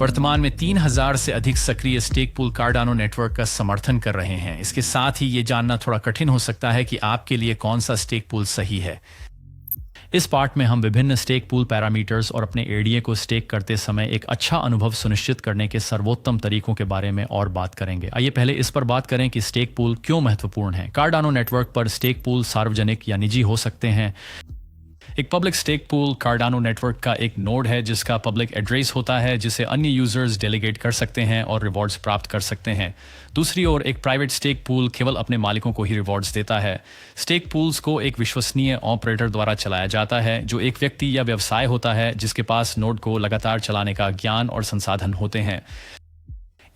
वर्तमान में 3000 से अधिक सक्रिय स्टेक पूल कार्डानो नेटवर्क का समर्थन कर रहे हैं। इसके साथ ही ये जानना थोड़ा कठिन हो सकता है कि आपके लिए कौन सा स्टेक पूल सही है। इस पार्ट में हम विभिन्न स्टेक पूल पैरामीटर्स और अपने एडीए को स्टेक करते समय एक अच्छा अनुभव सुनिश्चित करने के सर्वोत्तम तरीकों के बारे में और बात करेंगे। आइए पहले इस पर बात करें कि स्टेक पूल क्यों महत्वपूर्ण है। कार्डानो नेटवर्क पर स्टेक पूल सार्वजनिक या निजी हो सकते हैं। एक public stake pool Cardano network का एक नोड है जिसका पब्लिक एड्रेस होता है, जिसे अन्य यूजर्स डेलीगेट कर सकते हैं और रिवॉर्ड्स प्राप्त कर सकते हैं। दूसरी ओर एक प्राइवेट स्टेक पूल केवल अपने मालिकों को ही रिवॉर्ड्स देता है। स्टेक पूल्स को एक विश्वसनीय ऑपरेटर द्वारा चलाया जाता है, जो एक व्यक्ति या व्यवसाय होता है जिसके पास नोड को लगातार चलाने का ज्ञान और संसाधन होते हैं।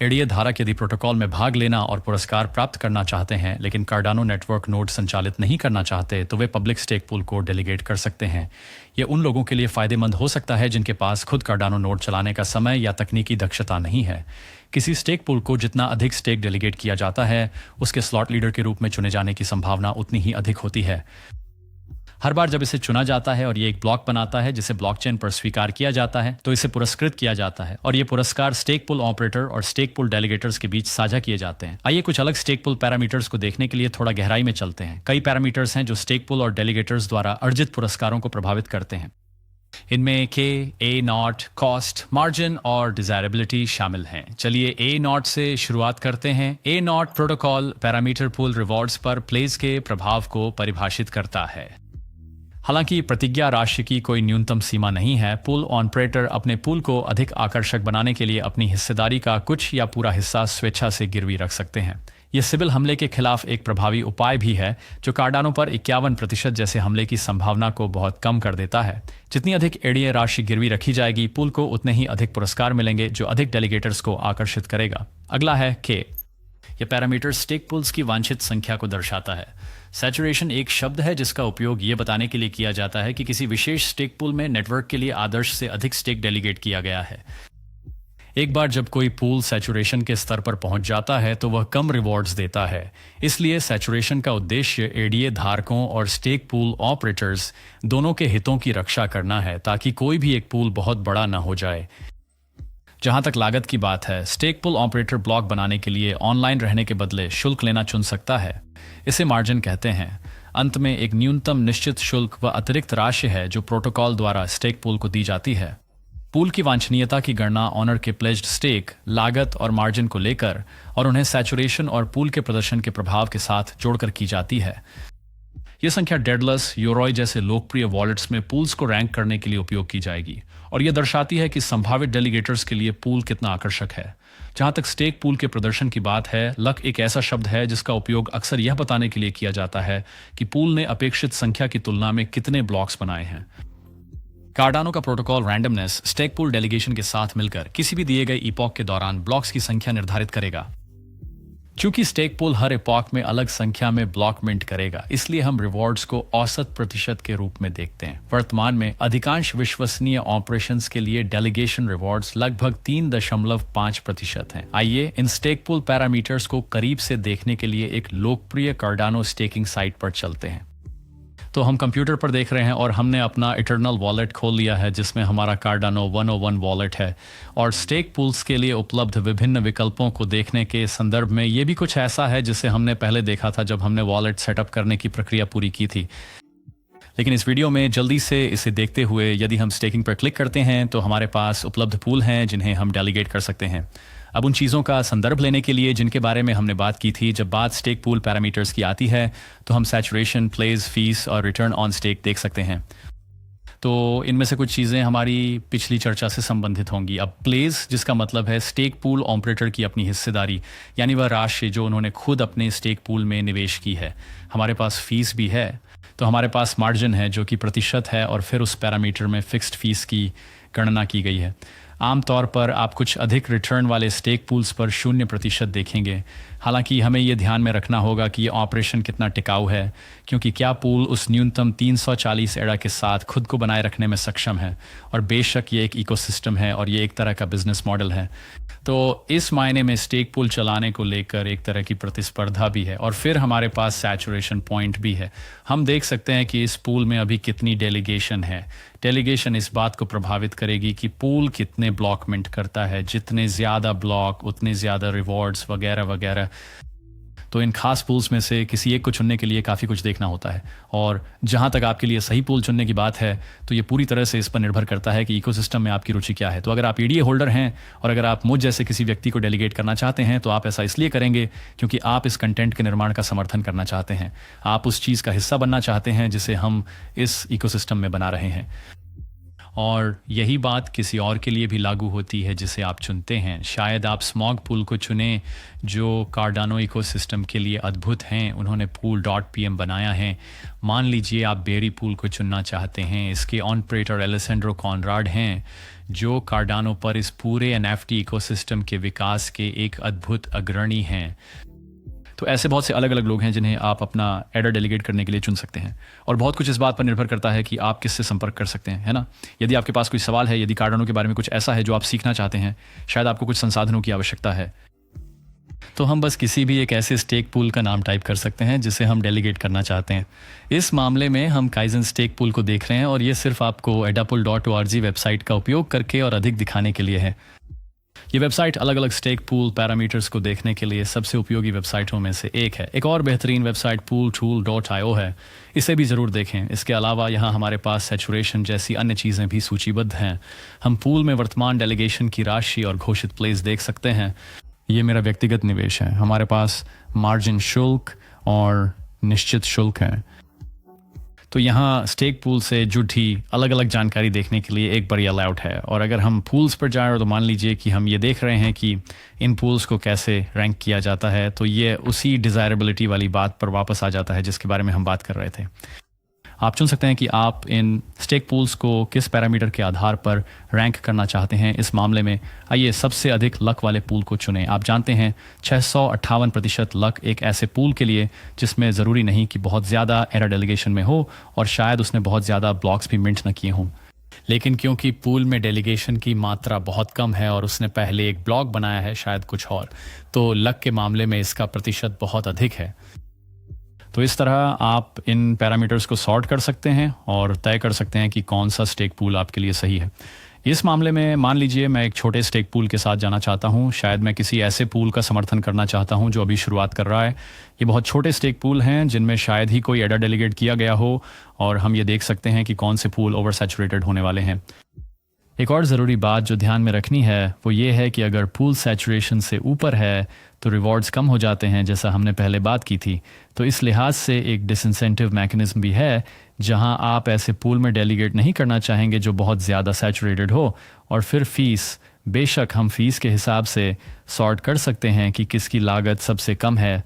एडीए धारक यदि प्रोटोकॉल में भाग लेना और पुरस्कार प्राप्त करना चाहते हैं लेकिन कार्डानो नेटवर्क नोड संचालित नहीं करना चाहते, तो वे पब्लिक स्टेक पूल को डेलीगेट कर सकते हैं। ये उन लोगों के लिए फायदेमंद हो सकता है जिनके पास खुद कार्डानो नोड चलाने का समय या तकनीकी दक्षता नहीं है। किसी स्टेक पूल को जितना अधिक स्टेक डेलीगेट किया जाता है, उसके स्लॉट लीडर के रूप में चुने जाने की संभावना उतनी ही अधिक होती है। हर बार जब इसे चुना जाता है और ये एक ब्लॉक बनाता है जिसे ब्लॉकचेन पर स्वीकार किया जाता है, तो इसे पुरस्कृत किया जाता है और ये पुरस्कार स्टेक पूल ऑपरेटर और स्टेक पूल डेलीगेटर्स के बीच साझा किए जाते हैं। आइए कुछ अलग स्टेक पूल पैरामीटर्स को देखने के लिए थोड़ा गहराई में चलते हैं। कई पैरामीटर्स हैं जो स्टेक पूल और डेलीगेटर्स द्वारा अर्जित पुरस्कारों को प्रभावित करते हैं। इनमें के, ए नॉट, कॉस्ट, मार्जिन और डिजायरेबिलिटी शामिल हैं। चलिए ए नॉट से शुरुआत करते हैं। A naught protocol parameter pool rewards पर प्लेस के प्रभाव को परिभाषित करता है। हालांकि प्रतिज्ञा राशि की कोई न्यूनतम सीमा नहीं है। पूल ऑपरेटर अपने पूल को अधिक आकर्षक बनाने के लिए अपनी हिस्सेदारी का कुछ या पूरा हिस्सा स्वेच्छा से गिरवी रख सकते हैं। यह सिविल हमले के खिलाफ एक प्रभावी उपाय भी है, जो कार्डानो पर 51% जैसे हमले की संभावना को बहुत कम कर देता है। जितनी अधिक एडीए राशि गिरवी रखी जाएगी, पूल को उतने ही अधिक पुरस्कार मिलेंगे, जो अधिक डेलीगेटर्स को आकर्षित करेगा। अगला है के। यह पैरामीटर स्टेक पूल्स की वांछित संख्या को दर्शाता है। सैचुरेशन एक शब्द है जिसका उपयोग ये बताने के लिए किया जाता है कि किसी विशेष स्टेक पूल में नेटवर्क के लिए आदर्श से अधिक स्टेक डेलीगेट किया गया है। एक बार जब कोई पूल सैचुरेशन के स्तर पर पहुंच जाता है तो वह कम रिवॉर्ड्स देता है। इसलिए सैचुरेशन का उद्देश्य एडीए धारकों और स्टेक पूल ऑपरेटर्स दोनों के हितों की रक्षा करना है, ताकि कोई भी एक पूल बहुत बड़ा न हो जाए। जहां तक लागत की बात है, स्टेक पूल ऑपरेटर ब्लॉक बनाने के लिए ऑनलाइन रहने के बदले शुल्क लेना चुन सकता है। इसे मार्जिन कहते हैं। अंत में एक न्यूनतम निश्चित शुल्क व अतिरिक्त राशि है जो प्रोटोकॉल द्वारा स्टेक पूल को दी जाती है। पूल की वांछनीयता की गणना ऑनर के प्लेज्ड स्टेक, लागत और मार्जिन को लेकर और उन्हें सैचुरेशन और पूल के प्रदर्शन के प्रभाव के साथ जोड़कर की जाती है। यह संख्या डेडलस, योरॉय जैसे लोकप्रिय वॉलेट्स में पूल्स को रैंक करने के लिए उपयोग की जाएगी और यह दर्शाती है कि संभावित डेलीगेटर्स के लिए पूल कितना आकर्षक है। जहां तक स्टेक पूल के प्रदर्शन की बात है, लक एक ऐसा शब्द है जिसका उपयोग अक्सर यह बताने के लिए किया जाता है कि पूल ने अपेक्षित संख्या की तुलना में कितने ब्लॉक्स बनाए हैं। कार्डानो का protocol randomness stake pool delegation के साथ मिलकर किसी भी दिए गए इपॉक के दौरान ब्लॉक्स की संख्या निर्धारित करेगा। चूंकि स्टेक पूल हर इपॉक में अलग संख्या में ब्लॉक मिंट करेगा, इसलिए हम रिवॉर्ड्स को औसत प्रतिशत के रूप में देखते हैं। वर्तमान में अधिकांश विश्वसनीय ऑपरेशंस के लिए डेलीगेशन रिवॉर्ड्स लगभग 3.5% हैं। आइए इन स्टेक पूल पैरामीटर्स को करीब से देखने के लिए एक लोकप्रिय कार्डानो स्टेकिंग साइट पर चलते हैं। तो हम कंप्यूटर पर देख रहे हैं और हमने अपना इटर्नल वॉलेट खोल लिया है जिसमें हमारा कार्डानो 101 वॉलेट है। और स्टेक पूल्स के लिए उपलब्ध विभिन्न विकल्पों को देखने के संदर्भ में ये भी कुछ ऐसा है जिसे हमने पहले देखा था जब हमने वॉलेट सेटअप करने की प्रक्रिया पूरी की थी। लेकिन इस वीडियो में जल्दी से इसे देखते हुए यदि हम स्टेकिंग पर क्लिक करते हैं तो हमारे पास उपलब्ध पूल हैं जिन्हें हम डेलीगेट कर सकते हैं। अब उन चीज़ों का संदर्भ लेने के लिए जिनके बारे में हमने बात की थी, जब बात स्टेक पूल पैरामीटर्स की आती है तो हम सैचुरेशन, प्लेस, फीस और रिटर्न ऑन स्टेक देख सकते हैं। तो इनमें से कुछ चीज़ें हमारी पिछली चर्चा से संबंधित होंगी। अब प्लेस, जिसका मतलब है स्टेक पूल ऑपरेटर की अपनी हिस्सेदारी, यानी वह राशि जो उन्होंने खुद अपने स्टेक पूल में निवेश की है। हमारे पास फीस भी है, तो हमारे पास मार्जिन है जो कि प्रतिशत है और फिर उस पैरामीटर में फिक्स्ड फीस की गणना की गई है। आमतौर पर आप कुछ अधिक रिटर्न वाले स्टेक पूल्स पर 0% देखेंगे। हालांकि हमें यह ध्यान में रखना होगा कि ये ऑपरेशन कितना टिकाऊ है, क्योंकि क्या पूल उस न्यूनतम 340 एड़ा के साथ खुद को बनाए रखने में सक्षम है। और बेशक ये एक इकोसिस्टम है और ये एक तरह का बिजनेस मॉडल है। तो इस मायने में स्टेक पूल चलाने को लेकर एक तरह की प्रतिस्पर्धा भी है। और फिर हमारे पास सैचुरेशन पॉइंट भी है। हम देख सकते हैं कि इस पूल में अभी कितनी डेलीगेशन है। डेलीगेशन इस बात को प्रभावित करेगी कि पूल कितने उतने ब्लॉक मिंट करता है, जितने ज़्यादा ब्लॉक उतने ज़्यादा रिवॉर्ड्स वगैरह वगैरह। तो इन खास पूल्स में से किसी एक को चुनने के लिए काफ़ी कुछ देखना होता है, और जहाँ तक आपके लिए सही पूल चुनने की बात है तो ये पूरी तरह से इस पर निर्भर करता है कि इकोसिस्टम में आपकी रुचि क्या है। तो अगर आप ईडीए होल्डर हैं और अगर आप मुझ जैसे किसी व्यक्ति को डेलीगेट करना चाहते हैं तो आप ऐसा इसलिए करेंगे क्योंकि आप इस कंटेंट के निर्माण का समर्थन करना चाहते हैं, आप उस चीज़ का हिस्सा बनना चाहते हैं जिसे हम इस इकोसिस्टम में बना रहे हैं। और यही बात किसी और के लिए भी लागू होती है जिसे आप चुनते हैं। शायद आप स्मॉग पूल को चुनें जो कार्डानो इकोसिस्टम के लिए अद्भुत हैं, उन्होंने pool.pm बनाया है। मान लीजिए आप बेरी पूल को चुनना चाहते हैं, इसके ऑनपरेटर एलेसेंड्रो कॉनराड हैं जो कार्डानो पर इस पूरे एनएफटी इकोसिस्टम के विकास के एक अद्भुत अग्रणी हैं। तो ऐसे बहुत से अलग अलग लोग हैं जिन्हें आप अपना एडर डेलीगेट करने के लिए चुन सकते हैं, और बहुत कुछ इस बात पर निर्भर करता है कि आप किससे संपर्क कर सकते हैं, है ना। यदि आपके पास कोई सवाल है, यदि कार्डानो के बारे में कुछ ऐसा है जो आप सीखना चाहते हैं, शायद आपको कुछ संसाधनों की आवश्यकता है, तो हम बस किसी भी एक ऐसे स्टेक पूल का नाम टाइप कर सकते हैं जिसे हम डेलीगेट करना चाहते हैं। इस मामले में हम काइजन स्टेक पूल को देख रहे हैं और ये सिर्फ आपको edapool.org वेबसाइट का उपयोग करके और अधिक दिखाने के लिए है। ये वेबसाइट अलग अलग स्टेक पूल पैरामीटर्स को देखने के लिए सबसे उपयोगी वेबसाइटों में से एक है। एक और बेहतरीन वेबसाइट pooltool.io है, इसे भी ज़रूर देखें। इसके अलावा यहाँ हमारे पास सैचुरेशन जैसी अन्य चीज़ें भी सूचीबद्ध हैं। हम पूल में वर्तमान डेलीगेशन की राशि और घोषित प्लेस देख सकते हैं। ये मेरा व्यक्तिगत निवेश है। हमारे पास मार्जिन शुल्क और निश्चित शुल्क है। तो यहाँ स्टेक पूल से जुड़ी अलग अलग जानकारी देखने के लिए एक बढ़िया लेआउट है। और अगर हम पूल्स पर जाएं तो मान लीजिए कि हम ये देख रहे हैं कि इन पूल्स को कैसे रैंक किया जाता है, तो ये उसी डिज़ायरेबिलिटी वाली बात पर वापस आ जाता है जिसके बारे में हम बात कर रहे थे। आप चुन सकते हैं कि आप इन स्टेक पूल्स को किस पैरामीटर के आधार पर रैंक करना चाहते हैं। इस मामले में आइए सबसे अधिक लक वाले पूल को चुनें। आप जानते हैं 658% लक एक ऐसे पूल के लिए जिसमें ज़रूरी नहीं कि बहुत ज़्यादा एरर डेलीगेशन में हो और शायद उसने बहुत ज़्यादा ब्लॉक्स भी मिंट न किए हों, लेकिन क्योंकि पूल में डेलीगेशन की मात्रा बहुत कम है और उसने पहले एक ब्लॉक बनाया है, शायद कुछ और, तो लक के मामले में इसका प्रतिशत बहुत अधिक है। तो इस तरह आप इन पैरामीटर्स को सॉर्ट कर सकते हैं और तय कर सकते हैं कि कौन सा स्टेक पूल आपके लिए सही है। इस मामले में मान लीजिए मैं एक छोटे स्टेक पूल के साथ जाना चाहता हूं। शायद मैं किसी ऐसे पूल का समर्थन करना चाहता हूं जो अभी शुरुआत कर रहा है। ये बहुत छोटे स्टेक पूल हैं जिनमें शायद ही कोई एडर डेलीगेट किया गया हो, और हम ये देख सकते हैं कि कौन से पूल ओवर सैचुरेटेड होने वाले हैं। एक और ज़रूरी बात जो ध्यान में रखनी है वो ये है कि अगर पूल सैचुरेशन से ऊपर है तो रिवॉर्ड्स कम हो जाते हैं, जैसा हमने पहले बात की थी। तो इस लिहाज से एक डिसइंसेंटिव मैकेनिज्म भी है जहां आप ऐसे पूल में डेलीगेट नहीं करना चाहेंगे जो बहुत ज़्यादा सैचुरेटेड हो। और फिर फ़ीस, बेशक हम फ़ीस के हिसाब से सॉर्ट कर सकते हैं कि किसकी लागत सबसे कम है।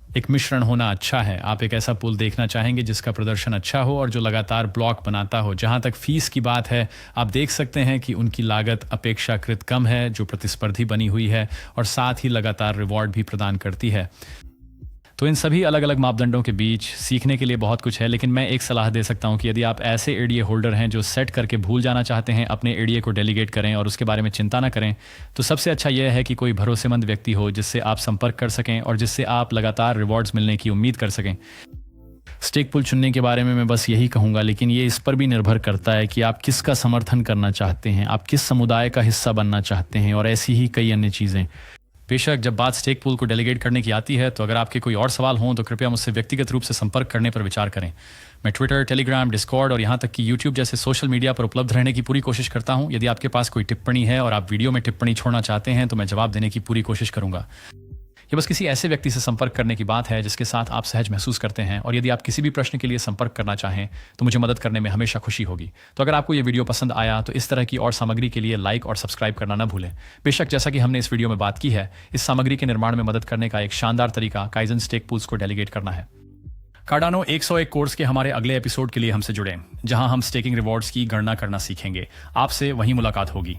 एक मिश्रण होना अच्छा है। आप एक ऐसा पूल देखना चाहेंगे जिसका प्रदर्शन अच्छा हो और जो लगातार ब्लॉक बनाता हो। जहां तक फीस की बात है, आप देख सकते हैं कि उनकी लागत अपेक्षाकृत कम है, जो प्रतिस्पर्धी बनी हुई है और साथ ही लगातार रिवॉर्ड भी प्रदान करती है। तो इन सभी अलग अलग मापदंडों के बीच सीखने के लिए बहुत कुछ है, लेकिन मैं एक सलाह दे सकता हूं कि यदि आप ऐसे एडीए होल्डर हैं जो सेट करके भूल जाना चाहते हैं, अपने एडीए को डेलीगेट करें और उसके बारे में चिंता ना करें, तो सबसे अच्छा यह है कि कोई भरोसेमंद व्यक्ति हो जिससे आप संपर्क कर सकें और जिससे आप लगातार रिवॉर्ड्स मिलने की उम्मीद कर सकें। स्टेक पूल चुनने के बारे में मैं बस यही कहूँगा, लेकिन ये इस पर भी निर्भर करता है कि आप किसका समर्थन करना चाहते हैं, आप किस समुदाय का हिस्सा बनना चाहते हैं और ऐसी ही कई अन्य चीज़ें। बेशक जब बात स्टेक पूल को डेलीगेट करने की आती है तो अगर आपके कोई और सवाल हों तो कृपया मुझसे व्यक्तिगत रूप से संपर्क करने पर विचार करें। मैं ट्विटर, टेलीग्राम, डिस्कॉर्ड और यहाँ तक कि यूट्यूब जैसे सोशल मीडिया पर उपलब्ध रहने की पूरी कोशिश करता हूँ। यदि आपके पास कोई टिप्पणी है और आप वीडियो में टिप्पणी छोड़ना चाहते हैं तो मैं जवाब देने की पूरी कोशिश करूँगा। ये बस किसी ऐसे व्यक्ति से संपर्क करने की बात है जिसके साथ आप सहज महसूस करते हैं, और यदि आप किसी भी प्रश्न के लिए संपर्क करना चाहें तो मुझे मदद करने में हमेशा खुशी होगी। तो अगर आपको ये वीडियो पसंद आया तो इस तरह की और सामग्री के लिए लाइक और सब्सक्राइब करना न भूलें। बेशक जैसा कि हमने इस वीडियो में बात की है, इस सामग्री के निर्माण में मदद करने का एक शानदार तरीका काइजन स्टेक पूल्स को डेलीगेट करना है। कार्डानो 101 कोर्स के हमारे अगले एपिसोड के लिए हमसे जुड़ें, जहां हम स्टेकिंग रिवॉर्ड्स की गणना करना सीखेंगे। आपसे वहीं मुलाकात होगी।